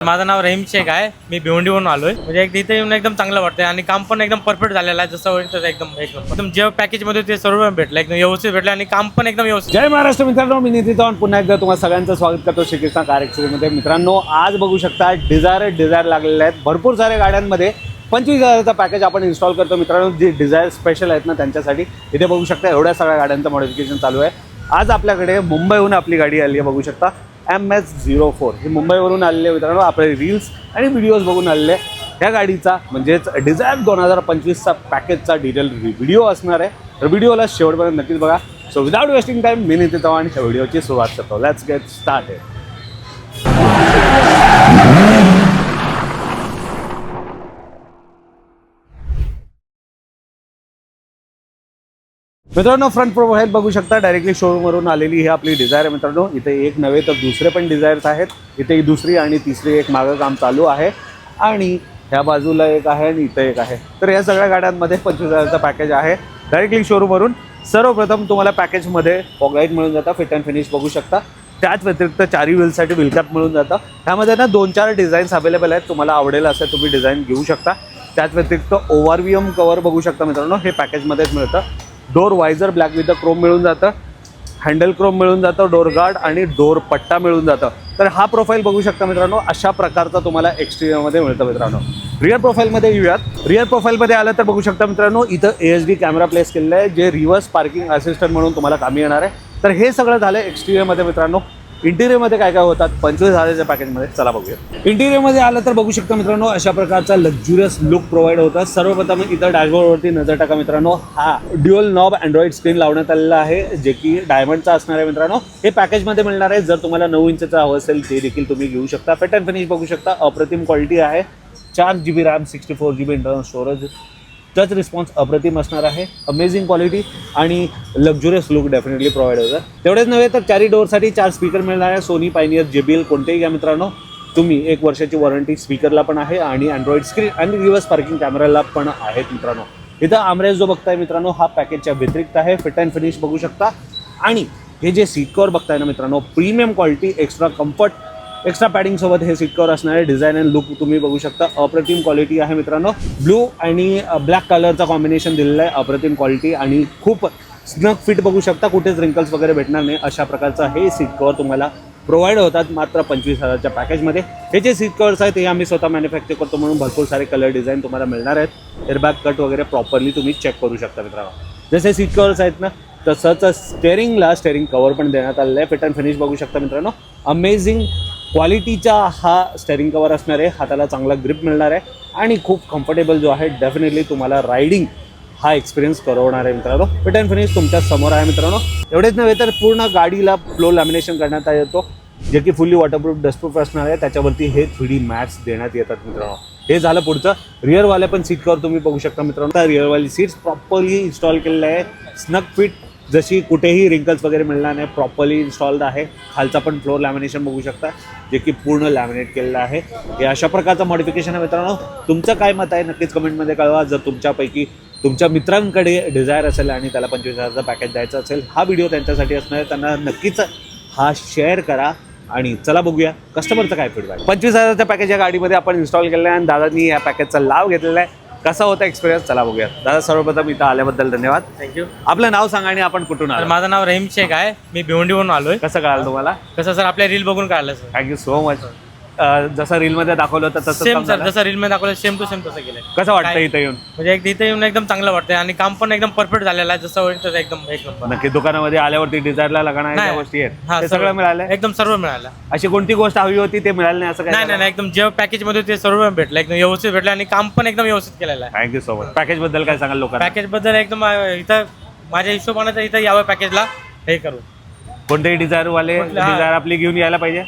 माझं नाव रहीम शेख आहे. मी भिवंडीवरून आलोय. म्हणजे इथे येऊन एकदम चांगलं वाटतंय आणि काम पण एकदम परफेक्ट झालेलं आहे. जसं होईल तसं एकदम जे पॅकेज मध्ये ते सर्व भेटलं एकदम व्यवस्थित भेटलं आणि काम पण एकदम व्यवस्थित. जय महाराष्ट्र मित्रांनो, मी नितीन चव्हाण पुन्हा एकदा तुम्हाला सगळ्यांचं स्वागत करतो श्रीकृष्ण कार एक्सप्रेसमध्ये. मित्रांनो, आज बघू शकता डिझायर लागलेले आहेत. भरपूर साऱ्या गाड्यांमध्ये 25,000चा पॅकेज आपण इन्स्टॉल करतो. मित्रांनो, जे डिझायर स्पेशल आहेत ना त्यांच्यासाठी इथे बघू शकता एवढ्या सगळ्या गाड्यांचं मॉडिफिकेशन चालू आहे. आज आपल्याकडे मुंबईहून आपली गाडी आली आहे. बघू शकता MS04 ही मुंबईवरून आलेली आहे. मित्रांनो, आपले रील्स आणि व्हिडिओज बघून आलेले आहे. ह्या गाडीचा म्हणजेच डिझायर 2025चा पॅकेजचा डिटेल व्हिडिओ असणार आहे. तर व्हिडिओला शेवटपर्यंत नक्कीच बघा. सो विदाउट वेस्टिंग टाइम मी नितीन चव्हाण ह्या व्हिडिओची सुरुवात करतो. Let's get started. मित्रांनो, फ्रंट प्रोफाईल बघू शकता डायरेक्टली शोरूमवरून आलेली ही आपली डिझायर आहे. मित्रांनो, इथे एक नव्हे तर दुसरे पण डिझायर्स आहेत. इथे दुसरी आणि तिसरी एक मागं काम चालू आहे आणि ह्या बाजूला एक आहे आणि इथे एक आहे. तर या सगळ्या गाड्यांमध्ये 25,000चा पॅकेज आहे डायरेक्टली शोरूमवरून. सर्वप्रथम तुम्हाला पॅकेजमध्ये फॉगलाईट मिळून जातं, फिट अँड फिनिश बघू शकता. त्याच व्यतिरिक्त चारी व्हीलसाठी व्हीलकॅप मिळून जातं. त्यामध्ये ना 2-4 डिझाईन्स अवेलेबल आहेत. तुम्हाला आवडेल असं तुम्ही डिझाईन घेऊ शकता. त्याच व्यतिरिक्त ORVM कवर बघू शकता. मित्रांनो, हे पॅकेजमध्येच मिळतं. Door visor black with the chrome मिळून जातं. हँडल क्रोम मिळून जातं. डोर गार्ड आणि डोर पट्टा मिळून जातं. तर हा प्रोफाईल बघू शकता मित्रांनो, अशा प्रकारचा तुम्हाला एक्सटिरियरमध्ये मिळतं. मित्रांनो, रिअर प्रोफाईलमध्ये येऊयात. रिअर प्रोफाईलमध्ये आलं तर बघू शकता मित्रांनो, इथं AHD कॅमेरा प्लेस केलेला आहे, जे रिव्हर्स पार्किंग असिस्टंट म्हणून तुम्हाला कामी येणार आहे. तर हे सगळं झालं एक्सटिरियरमध्ये. मित्रांनो, इंटिरियरमध्ये काय काय होतात 25,000च्या पॅकेजमध्ये चला बघूया. इंटिरियरमध्ये आलं तर बघू शकता मित्रांनो, अशा प्रकारचा लक्झुरियस लुक प्रोव्हाइड होतं. सर्वप्रथम इथं डॅशबोर्डवरती नजर टाका मित्रांनो. हा ड्युअल नॉब अँड्रॉइड स्क्रीन लावण्यात आलेला आहे, जे की डायमंडचा असणार आहे. मित्रांनो, हे पॅकेजमध्ये मिळणार आहे. जर तुम्हाला 9 इंचचा हवं असेल ते देखील तुम्ही घेऊ शकता. फिट अँड फिनिश बघू शकता, अप्रतिम क्वालिटी आहे. 4GB RAM, 64GB internal storage. Touch response अप्रतिम असणार आहे. अमेझिंग क्वालिटी आणि लक्झुरियस लुक डेफिनेटली प्रोव्हाइड होतं. तेवढेच नव्हे तर कॅरी डोअरसाठी 4 स्पीकर मिळणार आहे. सोनी, पायनियर, JBL कोणतेही घ्या मित्रांनो तुम्ही. 1 वर्षाची वॉरंटी स्पीकरला पण आहे आणि अँड्रॉइड स्क्रीन आणि रिव्हर्स पार्किंग कॅमेराला पण आहेत. मित्रांनो, इथं आमरेस जो बघताय मित्रांनो, हा पॅकेजच्या व्यतिरिक्त आहे. फिट अँड फिनिश बघू शकता. आणि हे जे सीट कव्हर बघताय ना मित्रांनो, premium quality, extra comfort, extra padding सोबत हे सीट कव्हर असणार आहे. डिझाईन अँड लुक तुम्ही बघू शकता, अप्रतिम क्वालिटी आहे. मित्रांनो, ब्लू आणि ब्लॅक कलरचा कॉम्बिनेशन दिलेलं आहे. अप्रतिम क्वालिटी आणि खूप स्नग फिट बघू शकता. कुठेच रिंकल्स वगैरे भेटणार नाही अशा प्रकारचा हे सीट कव्हर तुम्हाला प्रोव्हाइड होतात मात्र 25,000च्या पॅकेजमध्ये. हे जे सीट कव्हर्स आहेत हे आम्ही स्वतः मॅन्युफॅक्चर करतो, म्हणून भरपूर सारे कलर डिझाईन तुम्हाला मिळणार आहेत. एअरबॅग कट वगैरे प्रॉपरली तुम्ही चेक करू शकता. मित्रांनो, जसे सीट कव्हर्स आहेत ना तसंच स्टेअरिंग कव्हर पण देण्यात आलेलं आहे. फिट अँड फिनिश बघू शकता मित्रांनो, अमेझिंग क्वालिटीचा हा स्टेअरिंग कवर असणार आहे. हाताला चांगला ग्रिप मिळणार आहे आणि खूप कम्फर्टेबल जो आहे डेफिनेटली तुम्हाला रायडिंग हा एक्सपिरियन्स करवणार आहे. मित्रांनो, फिट अँड फिनिश तुमच्या समोर आहे. मित्रांनो, एवढेच नव्हे तर पूर्ण गाडीला फ्लोर लॅमिनेशन करण्यात येतो, जे की फुल्ली वॉटरप्रूफ, डस्टप्रूफ असणार आहे. त्याच्यावरती हे 3D मॅट्स देण्यात येतात. मित्रांनो, हे झालं पुढचं. रिअरवाले पण सीट कवर तुम्ही बघू शकता. मित्रांनो, रिअरवाली सीट्स प्रॉपरली इन्स्टॉल केलेलं आहे. स्नग फिट, जशी कुठेही रिंकल्स वगैरे मिळणार नाही, प्रॉपरली इन्स्टॉल्ड आहे. खालचा पण फ्लोर लॅमिनेशन बघू शकता, जे की पूर्ण लॅमिनेट केलेलं आहे. हे अशा प्रकारचं मॉडिफिकेशन आहे. मित्रांनो, तुमचं काय मत आहे नक्कीच कमेंटमध्ये कळवा. जर तुमच्यापैकी तुमच्या मित्रांकडे डिझायर असेल आणि त्याला 25,000चा पॅकेज द्यायचा असेल, हा व्हिडिओ त्यांच्यासाठी असणार आहे. त्यांना नक्कीच हा शेअर करा. आणि चला बघूया कस्टमरचं काय फीडबॅक. 25,000चा पॅकेज या गाडीमध्ये आपण इन्स्टॉल केलं आहे आणि दादांनी या पॅकेजचा लाभ घेतलेला आहे. कसा होता एक्सपिरियन्स चला बघूया. दादा, सर्वप्रथम इथं आल्याबद्दल धन्यवाद. थँक्यू. आपलं नाव सांगा आणि आपण कुठून आलो. माझं नाव रहीम शेख आहे. मी भिवंडीवरून आलोय. कसं कळालं तुम्हाला? कसं सर, आपल्या रील बघून काढलं सर. Thank you so much. जसं रीलमध्ये दाखवलं होतं तसं सेम सर, जसं रील मध्ये दाखवलं सेम टू सेम तसं केलंय. कसं वाटतं इथं येऊन? म्हणजे इथे येऊन एकदम चांगलं वाटतंय आणि काम पण एकदम परफेक्ट झालेलं आहे. जसं होईल तसं एकदम एक नंबर. नक्की दुकानामध्ये आल्यावरती डिझायरला लागणाऱ्या गोष्टी आहेत ते सगळं मिळालं? एकदम सर्व मिळालं. अशी कोणती गोष्ट हवी होती ते मिळालं नाही असं काय? नाही, एकदम जे पॅकेज मध्ये ते सर्व भेटलं, एकदम व्यवस्थित भेटलं आणि काम पण एकदम व्यवस्थित केलेलं आहे. Thank you so much. पॅकेज बद्दल काय सांगाल लोकांना? पॅकेज बद्दल एकदम इथं माझ्या हिशोबाने तर इथं यावं पॅकेजला हे करू. कोणतेही डिझायर आपली घेऊन यायला पाहिजे.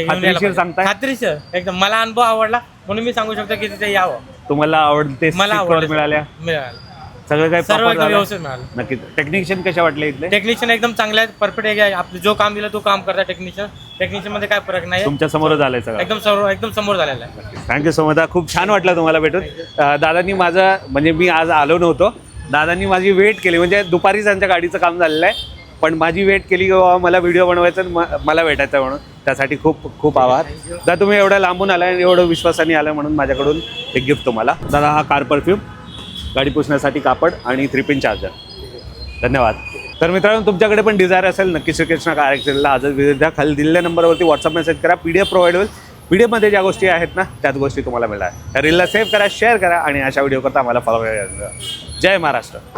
खात्रीशीर सांगताय? खात्रीशीर एकदम. मला अनुभव आवडला म्हणून मी सांगू शकतो की तिथे यावं. तुम्हाला आवडते? मला आवडलं. मिळाल्या सगळं काही सर्व एकदम व्यवस्थित मिळालं. नक्कीच. टेक्निशियन कशा वाटले इथले? टेक्निशियन एकदम चांगले आहेत, परफेक्ट आहे. आपलं जो काम दिलं तो काम करता. टेक्निशियन मध्ये काय फरक नाही. तुमच्या समोर झालंय सगळं? एकदम समोर झालेलं आहे. Thank you so much. खूप छान वाटलं तुम्हाला भेटून. दादांनी माझं म्हणजे मी आज आलो नव्हतो, दादांनी माझी वेट केली. म्हणजे दुपारी त्यांच्या गाडीचं काम झालेलं आहे, पण माझी वेट केली की मला व्हिडिओ बनवायचा मला भेटायचं म्हणून. त्यासाठी खूप खूप आभार. दादा तुम्ही एवढ्या लांबून आला आणि एवढं विश्वासाने आलं म्हणून माझ्याकडून एक गिफ्ट तुम्हाला. दादा हा कार परफ्यूम, गाडी पुसण्यासाठी कापड आणि 3 पिन चार्जर. धन्यवाद. तर मित्रांनो तुमच्याकडे पण डिझायर असेल नक्की श्रीकृष्णा कार एक्सचेंजला आजच विजिट द्या. खाली दिलेल्या नंबरवरती व्हॉट्सअप मेसेज करा. PDF प्रोव्हाइड होईल. व्हिडिओमध्ये ज्या गोष्टी आहेत ना त्याच गोष्टी तुम्हाला मिळणार. रीलला सेव्ह करा, शेअर करा आणि अशा व्हिडिओ करता आम्हाला फॉलो करा. जय महाराष्ट्र.